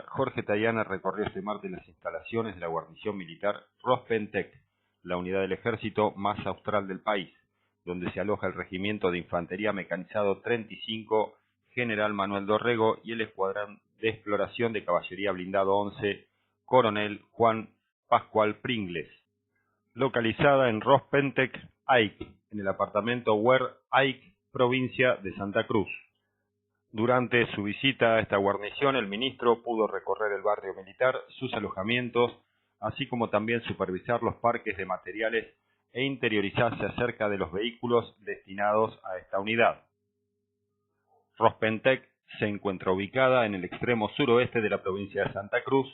Jorge Tayana recorrió este martes las instalaciones de la guarnición militar Rospentec, la unidad del ejército más austral del país, donde se aloja el Regimiento de Infantería Mecanizado 35 General Manuel Dorrego y el Escuadrón de Exploración de Caballería Blindado 11 Coronel Juan Pascual Pringles, localizada en Rospentec, Aik, en el apartamento Ware Aik, provincia de Santa Cruz. Durante su visita a esta guarnición, el ministro pudo recorrer el barrio militar, sus alojamientos, así como también supervisar los parques de materiales e interiorizarse acerca de los vehículos destinados a esta unidad. Rospentec se encuentra ubicada en el extremo suroeste de la provincia de Santa Cruz,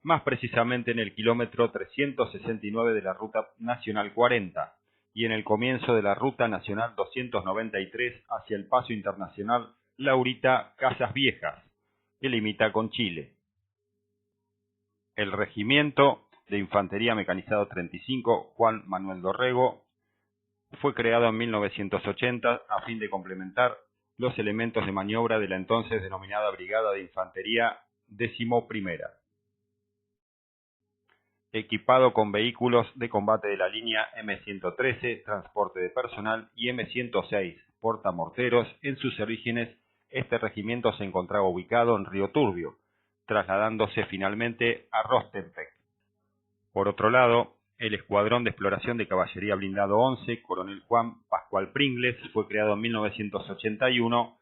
más precisamente en el kilómetro 369 de la Ruta Nacional 40 y en el comienzo de la Ruta Nacional 293 hacia el Paso Internacional Laurita Casas Viejas, que limita con Chile. El Regimiento de Infantería Mecanizado 35 Juan Manuel Dorrego fue creado en 1980 a fin de complementar los elementos de maniobra de la entonces denominada Brigada de Infantería 11ª. Equipado con vehículos de combate de la línea M113, transporte de personal, y M106, portamorteros, en sus orígenes este regimiento se encontraba ubicado en Río Turbio, trasladándose finalmente a Rospentec. Por otro lado, el Escuadrón de Exploración de Caballería Blindado 11, Coronel Juan Pascual Pringles, fue creado en 1981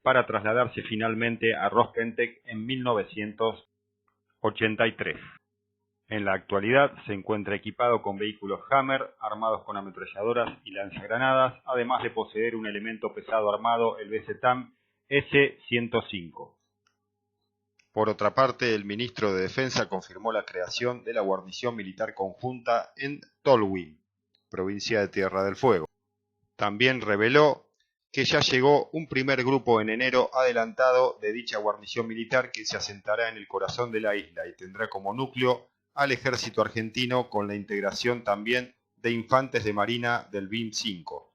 para trasladarse finalmente a Rospentec en 1983. En la actualidad se encuentra equipado con vehículos Hammer, armados con ametralladoras y lanzagranadas, además de poseer un elemento pesado armado, el BZTAM S-105. Por otra parte, el ministro de Defensa confirmó la creación de la guarnición militar conjunta en Tolwyn, provincia de Tierra del Fuego. También reveló que ya llegó un primer grupo en enero adelantado de dicha guarnición militar que se asentará en el corazón de la isla y tendrá como núcleo al ejército argentino con la integración también de infantes de marina del BIM 5.